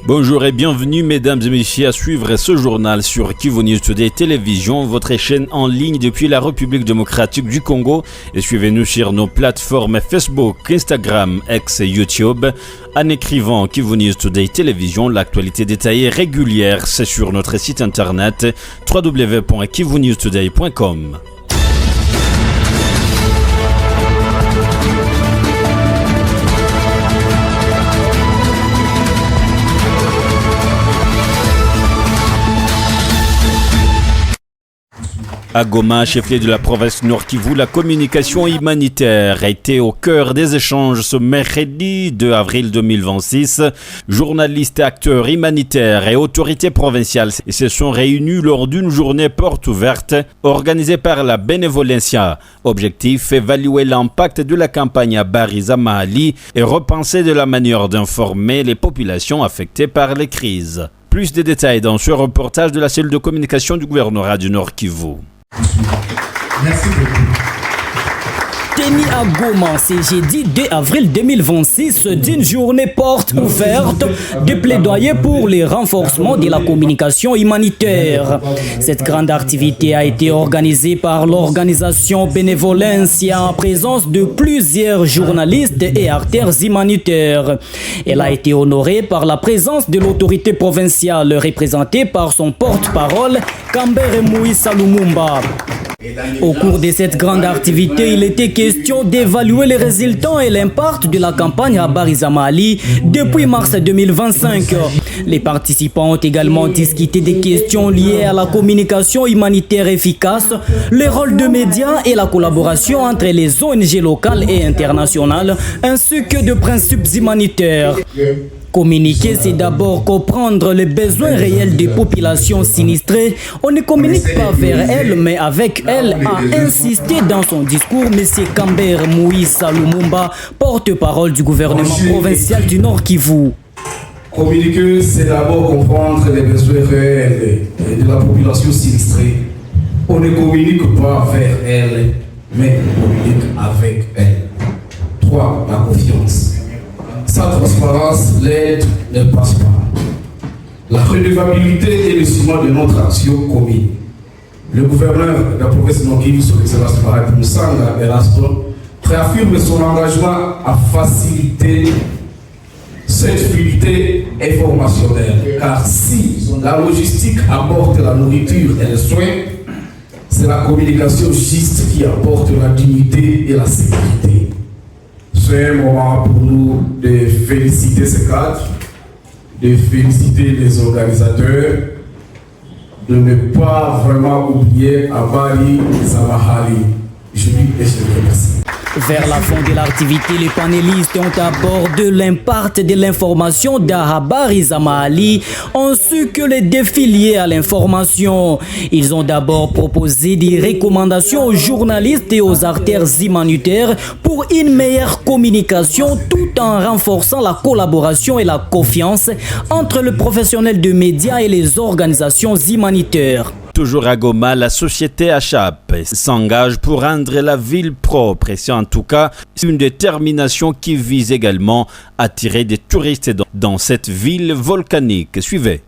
Bonjour et bienvenue mesdames et messieurs à suivre ce journal sur Kivu News Today Télévision, votre chaîne en ligne depuis la République démocratique du Congo, et suivez-nous sur nos plateformes Facebook, Instagram, X et YouTube en écrivant Kivu News Today Télévision. L'actualité détaillée régulière, c'est sur notre site internet www.kivunewstoday.com. À Goma, chef-lieu de la province Nord Kivu, la communication humanitaire a été au cœur des échanges ce mercredi 2 avril 2026. Journalistes, acteurs humanitaires et autorités provinciales se sont réunis lors d'une journée porte ouverte organisée par la Bénévolencia. Objectif, évaluer l'impact de la campagne à Barizamali et repenser de la manière d'informer les populations affectées par les crises. Plus de détails dans ce reportage de la cellule de communication du gouvernorat du Nord Kivu. Merci beaucoup. Tenu à Goma, c'est jeudi 2 avril 2026 d'une journée porte ouverte de plaidoyer pour le renforcement de la communication humanitaire. Cette grande activité a été organisée par l'organisation Bénévolencia en présence de plusieurs journalistes et acteurs humanitaires. Elle a été honorée par la présence de l'autorité provinciale représentée par son porte-parole, Kambere Moïse Lumumba. Au cours de cette grande activité, il était question d'évaluer les résultats et l'impact de la campagne à Barizamali depuis mars 2025. Les participants ont également discuté des questions liées à la communication humanitaire efficace, le rôle de médias et la collaboration entre les ONG locales et internationales, ainsi que de principes humanitaires. Communiquer, c'est d'abord comprendre les besoins réels des populations sinistrées. On ne communique pas vers elles, mais avec elles, a insisté dans son discours M. Kambere Moïse Lumumba, porte-parole du gouvernement provincial du Nord Kivu. Communiquer, c'est d'abord comprendre les besoins réels de la population sinistrée. On ne communique pas vers elle, mais on communique avec elle. 3. La confiance. Sans transparence, l'aide ne passe pas. La redevabilité est le ciment de notre action commune. Le gouverneur de la province de Nord Kivu, son excellence Parak Moussanga Elaston, réaffirme son engagement à faciliter cette fluidité informationnelle. Car si la logistique apporte la nourriture et les soins, c'est la communication juste qui apporte la dignité et la sécurité. C'est un moment pour nous de féliciter ces cadres, de féliciter les organisateurs, de ne pas vraiment oublier Abari Zamahali. Je lui et je le remercie. Vers la fin de l'activité, les panélistes ont abordé l'impact de l'information d'Ahabarizamali ainsi que les défis liés à l'information. Ils ont d'abord proposé des recommandations aux journalistes et aux acteurs humanitaires pour une meilleure communication tout en renforçant la collaboration et la confiance entre les professionnels de médias et les organisations humanitaires. Toujours à Goma, la société HAP s'engage pour rendre la ville propre. Et c'est en tout cas une détermination qui vise également à attirer des touristes dans cette ville volcanique. Suivez.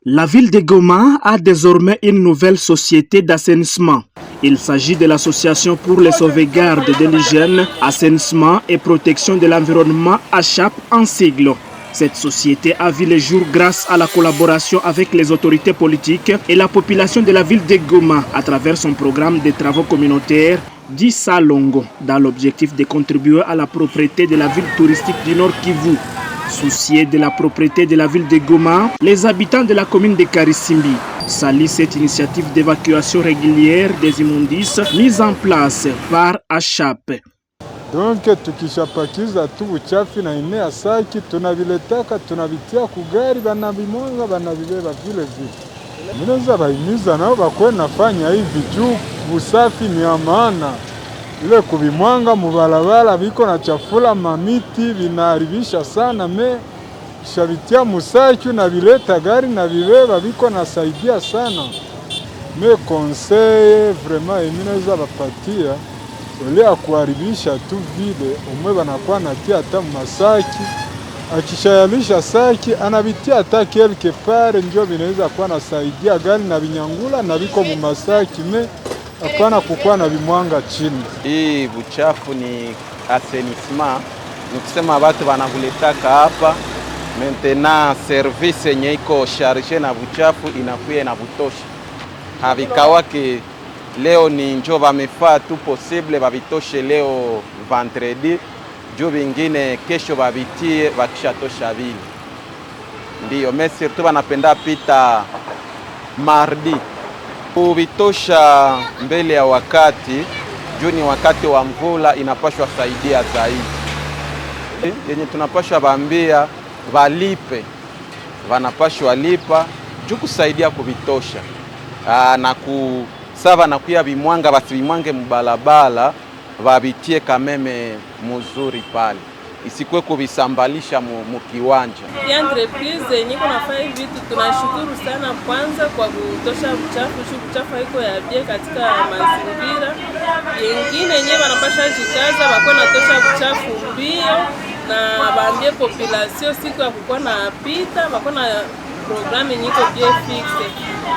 La ville de Goma a désormais une nouvelle société d'assainissement. Il s'agit de l'Association pour les sauvegardes de l'hygiène, assainissement et protection de l'environnement HAP en sigle. Cette société a vu le jour grâce à la collaboration avec les autorités politiques et la population de la ville de Goma à travers son programme de travaux communautaires dit Salongo, dans l'objectif de contribuer à la propreté de la ville touristique du Nord Kivu. Souciés de la propreté de la ville de Goma, les habitants de la commune de Karisimbi saluent cette initiative d'évacuation régulière des immondices mise en place par HAP. Donc tukishapakiza tu uchafu na enea saki tunaviletaka tunavitia kugari banabimwanga banavibeba vile vile. Minaweza bahimiza nao bakwe nafanya hivi juu usafi ni amana. Ile kubimwanga mubalabala biko na chafula mamiti vinaharibisha sana me shabitia musaki na vileta gari na vibeba biko nasaidia sana. Me conseil vraiment minaweza bapatia ole ya kuharibisha tu vile umwe banakuwa natia hata masaki akishayalisha saki anavitia hata quelque part, ndio vinaweza kuwa nasaidia gani na vinyangula na viko mumasaki me hapana kukuwa na vimwanga chini. Hii buchafu ni assainissement, nikusema watu wanakuletaka hapa maintenant service yenye iko charge na buchafu inakuya na butosha. Havikawake leo ni njo vamefaa tu possible vavitoshe leo vendredi, juu vingine kesho vavitie vakishatosha vile. Ndiyo mais surtout vanapenda pita mardi kuvitosha mbele ya wakati, juu ni wakati wa mvula inapashwa saidia zaidi. Yenye tunapashwa bambia valipe, vanapashwa lipa juu kusaidia kuvitosha. Na kusava na kuya vimwanga basi vimwange mbalabala vavitie kameme muzuri pale, isikwe kuvisambalisha mukiwanja. Entreprise yenye kunafanya vitu tunashukuru sana kwanza kwa kutosha uchafu haiko ya bie katika mazingira. Yengine yenye wanapasha jikaza wako natosha uchafu mbio na baambie population siku ya kukuwa na pita wako na programme nyiko bien fixe.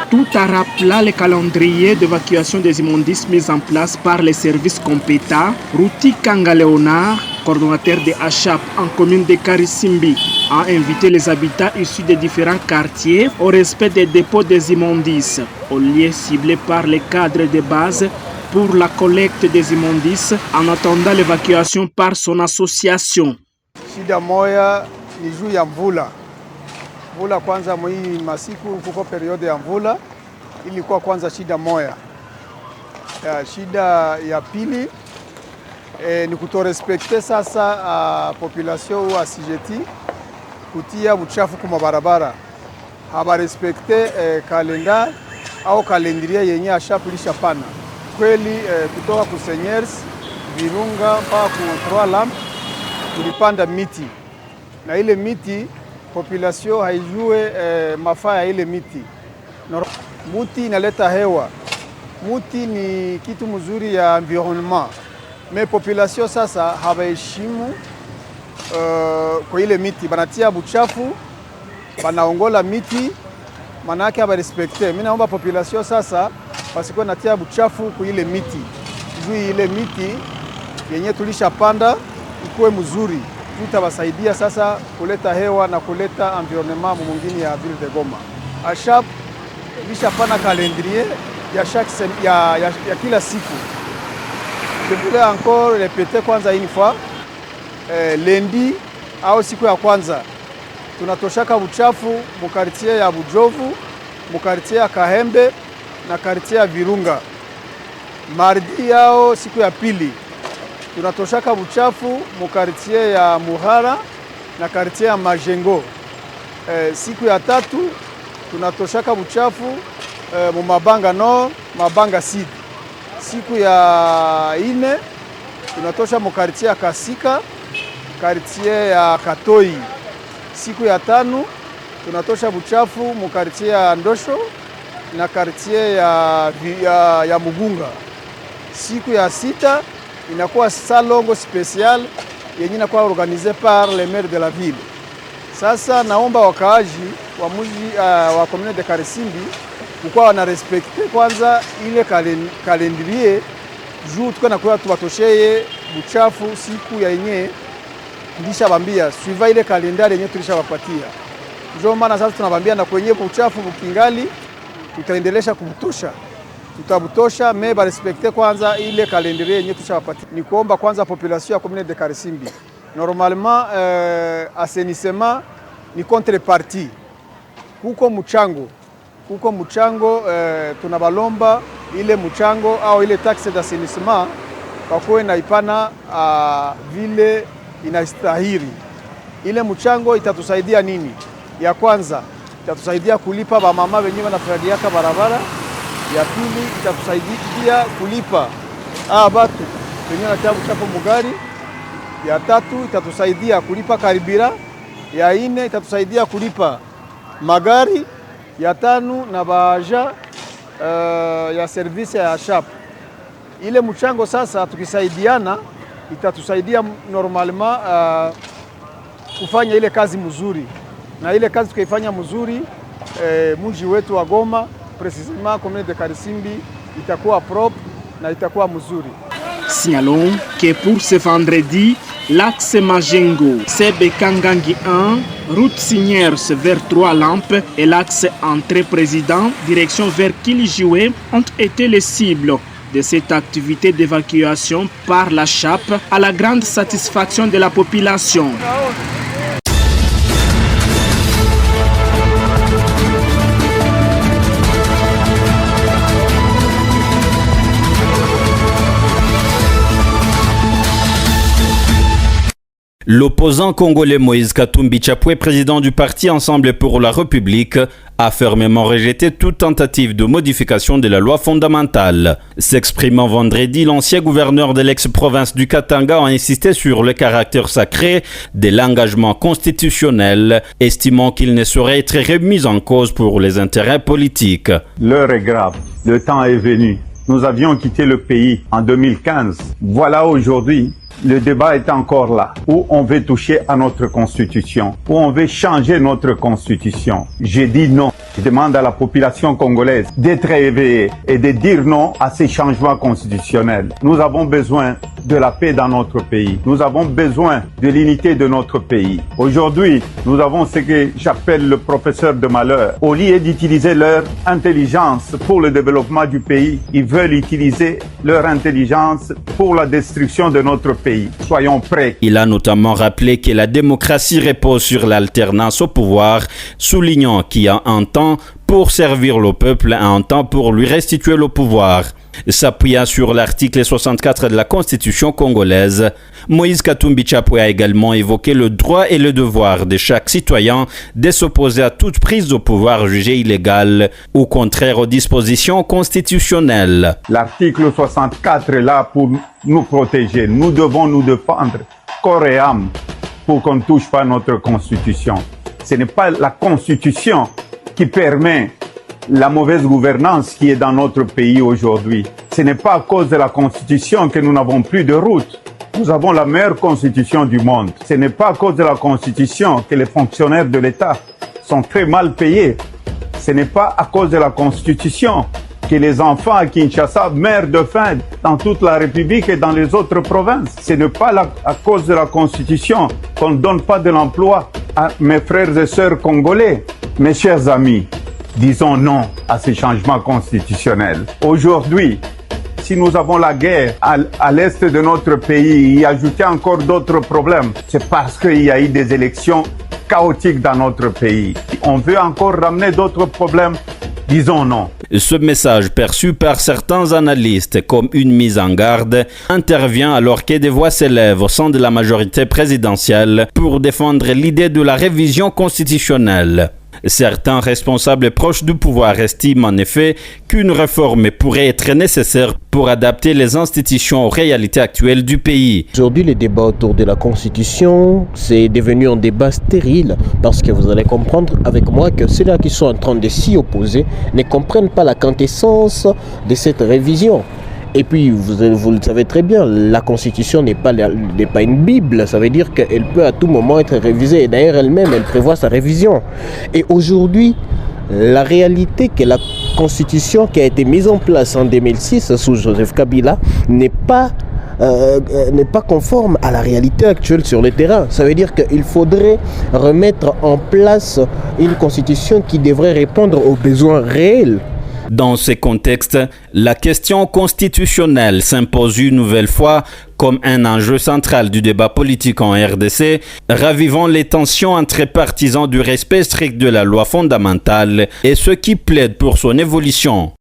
Tout a rappelé le calendrier d'évacuation des immondices mis en place par les services compétents. Routi Kanga Léonard, coordonnateur de HAP en commune de Karisimbi, a invité les habitants issus des différents quartiers au respect des dépôts des immondices, au lieu ciblé par les cadres de base pour la collecte des immondices en attendant l'évacuation par son association. Shida moya ni juu ya mvula. Mvula kwanza mwii masiku kuko periode ya mvula ilikuwa kwanza shida moya. Shida ya pili ni kutorespekte sasa population wa asijeti kutia uchafu kuma barabara. Haba respekte kalenda au kalendiria yenye ashapulisha pana. Kweli kutoka kusenyers Virunga mpaka ku 3 lamp tulipanda miti. Na ile miti population haijue mafaa ya ile miti. Muti inaleta hewa. Muti ni kitu mzuri ya environnement. Me population sasa habaheshimu kwa ile miti. Banatia buchafu, banaongola miti, manake habarespekte. Mimi naomba population sasa basikuwe natia buchafu kwa ile miti. Juu ile miti yenye tulishapanda ikuwe mzuri. Tutabasaidia sasa kuleta hewa na kuleta environnement mwingine ya ville de Goma. HAP ilishapana calendrier ya kila siku. Je voulais encore répéter kwanza une fois lundi au siku ya kwanza tunatoshaka uchafu mu quartier ya Bujovu, mu quartier ya Kahembe na quartier ya Virunga. Mardi yao siku ya pili tunatoshaka uchafu mu quartier ya Muhara na quartier ya Majengo. Siku ya tatu tunatoshaka uchafu mu Mabanga Nord, Mabanga Sud. Siku ya ine tunatosha mu quartier ya Kasika, quartier ya Katoi. Siku ya tano tunatosha uchafu mu quartier ya Ndosho na quartier ya Mugunga. Siku ya sita inakuwa salongo special yenye inakuwa organisé par les maires de la ville. Sasa naomba wakaaji wa mji wa commune de Karisimbi kukuwa wana respecte kwanza ile calendrier juu tuko na kwa tuwatosheye buchafu siku ya yenye tulishabambia suiva ile kalendari yenye tulishawapatia. Ndio maana sasa tunabambia na kwenye buchafu bukingali tutaendelesha kubutosha. Tutabutosha me ba respecte kwanza ile calendrier yenye tushawapatia. Ni kuomba kwanza population ya commune de Karisimbi. Normalement assainissement ni contrepartie. Huko mchango tunabalomba ile mchango au ile taxe d'assainissement kwa kuwe na ipana vile inastahili. Ile mchango itatusaidia nini? Ya kwanza itatusaidia kulipa ba mama wenyewe wanafadiaka barabara. Ya pili itatusaidia kulipa batu wenyewe wanatia uchafu mugari. Ya tatu itatusaidia kulipa karibira. Ya ine itatusaidia kulipa magari. Ya tano na baja ya service ya HAP. Ile mchango sasa tukisaidiana itatusaidia normalement kufanya ile kazi mzuri, na ile kazi tukaifanya mzuri, mji wetu wa Goma precisement commune de Karisimbi itakuwa propre na itakuwa mzuri. Signalons que pour ce vendredi, l'axe Majengo, Sebe-Kangangi 1, route Signers vers 3 Lampes et l'axe entrée-président, direction vers Kilijoué ont été les cibles de cette activité d'évacuation par la chape à la grande satisfaction de la population. L'opposant congolais Moïse Katumbi Chapwe, président du parti Ensemble pour la République, a fermement rejeté toute tentative de modification de la loi fondamentale. S'exprimant vendredi, l'ancien gouverneur de l'ex-province du Katanga a insisté sur le caractère sacré de l'engagement constitutionnel, estimant qu'il ne saurait être remis en cause pour les intérêts politiques. L'heure est grave, le temps est venu. Nous avions quitté le pays en 2015. Voilà aujourd'hui. Le débat est encore là, où on veut toucher à notre constitution, où on veut changer notre constitution. J'ai dit non. Je demande à la population congolaise d'être éveillée et de dire non à ces changements constitutionnels. Nous avons besoin de la paix dans notre pays. Nous avons besoin de l'unité de notre pays. Aujourd'hui, nous avons ce que j'appelle le professeur de malheur. Au lieu d'utiliser leur intelligence pour le développement du pays, ils veulent utiliser leur intelligence pour la destruction de notre pays. Soyons prêts. Il a notamment rappelé que la démocratie repose sur l'alternance au pouvoir, soulignant qu'il y a un temps pour servir le peuple et un temps pour lui restituer le pouvoir. S'appuyant sur l'article 64 de la Constitution congolaise, Moïse Katumbi Chapwe a également évoqué le droit et le devoir de chaque citoyen de s'opposer à toute prise de pouvoir jugée illégale ou contraire aux dispositions constitutionnelles. L'article 64 est là pour nous protéger. Nous devons nous défendre corps et âme pour qu'on ne touche pas notre Constitution. Ce n'est pas la Constitution qui permet la mauvaise gouvernance qui est dans notre pays aujourd'hui. Ce n'est pas à cause de la Constitution que nous n'avons plus de route. Nous avons la meilleure Constitution du monde. Ce n'est pas à cause de la Constitution que les fonctionnaires de l'État sont très mal payés. Ce n'est pas à cause de la Constitution que les enfants à Kinshasa meurent de faim dans toute la République et dans les autres provinces. Ce n'est pas à cause de la Constitution qu'on ne donne pas de l'emploi à mes frères et sœurs congolais. Mes chers amis, disons non à ces changements constitutionnels. Aujourd'hui, si nous avons la guerre à l'est de notre pays et ajouter encore d'autres problèmes, c'est parce qu'il y a eu des élections chaotiques dans notre pays. On veut encore ramener d'autres problèmes. Disons non. Ce message, perçu par certains analystes comme une mise en garde, intervient alors que des voix s'élèvent au sein de la majorité présidentielle pour défendre l'idée de la révision constitutionnelle. Certains responsables proches du pouvoir estiment en effet qu'une réforme pourrait être nécessaire pour adapter les institutions aux réalités actuelles du pays. Aujourd'hui, le débat autour de la Constitution, c'est devenu un débat stérile parce que vous allez comprendre avec moi que ceux-là qui sont en train de s'y opposer ne comprennent pas la quintessence de cette révision. Et puis, vous le savez très bien, la Constitution n'est pas une Bible. Ça veut dire qu'elle peut à tout moment être révisée. Et d'ailleurs, elle-même, elle prévoit sa révision. Et aujourd'hui, la réalité que la Constitution qui a été mise en place en 2006 sous Joseph Kabila n'est pas conforme à la réalité actuelle sur le terrain. Ça veut dire qu'il faudrait remettre en place une Constitution qui devrait répondre aux besoins réels. Dans ce contexte, la question constitutionnelle s'impose une nouvelle fois comme un enjeu central du débat politique en RDC, ravivant les tensions entre partisans du respect strict de la loi fondamentale et ceux qui plaident pour son évolution.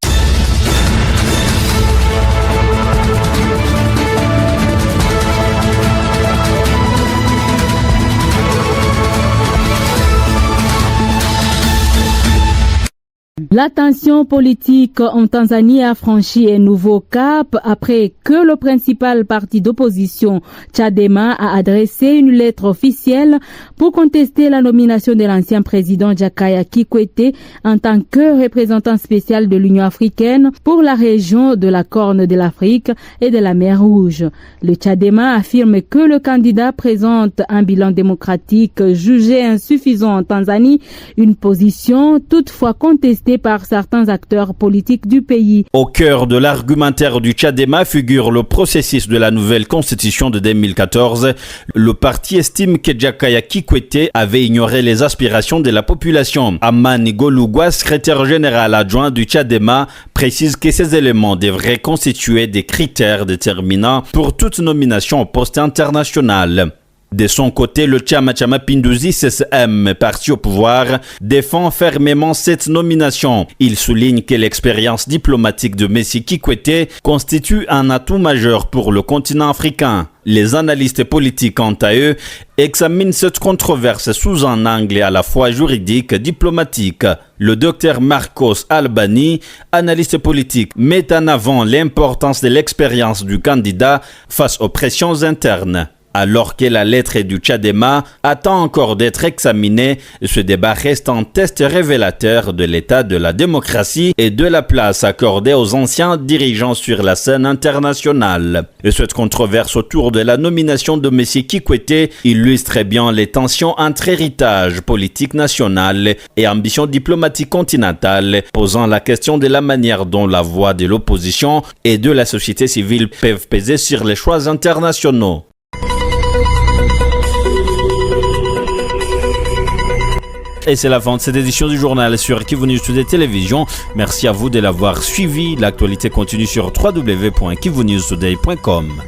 La tension politique en Tanzanie a franchi un nouveau cap après que le principal parti d'opposition, Chadema, a adressé une lettre officielle pour contester la nomination de l'ancien président Jakaya Kikwete en tant que représentant spécial de l'Union africaine pour la région de la Corne de l'Afrique et de la mer Rouge. Le Chadema affirme que le candidat présente un bilan démocratique jugé insuffisant en Tanzanie, une position toutefois contestée par certains acteurs politiques du pays. Au cœur de l'argumentaire du Chadema figure le processus de la nouvelle constitution de 2014. Le parti estime que Jakaya Kikwete avait ignoré les aspirations de la population. Amani Golugwa, secrétaire général adjoint du Chadema, précise que ces éléments devraient constituer des critères déterminants pour toute nomination au poste international. De son côté, le Chama Pinduzi CCM, parti au pouvoir, défend fermement cette nomination. Il souligne que l'expérience diplomatique de Messi Kikwete constitue un atout majeur pour le continent africain. Les analystes politiques, quant à eux, examinent cette controverse sous un angle à la fois juridique et diplomatique. Le docteur Marcos Albani, analyste politique, met en avant l'importance de l'expérience du candidat face aux pressions internes. Alors que la lettre du Chadema attend encore d'être examinée, ce débat reste un test révélateur de l'état de la démocratie et de la place accordée aux anciens dirigeants sur la scène internationale. Et cette controverse autour de la nomination de Messi Kikwete illustre bien les tensions entre héritage politique national et ambition diplomatique continentale, posant la question de la manière dont la voix de l'opposition et de la société civile peuvent peser sur les choix internationaux. Et c'est la fin de cette édition du journal sur Kivu News Today Télévision. Merci à vous de l'avoir suivi. L'actualité continue sur www.kivunewstoday.com.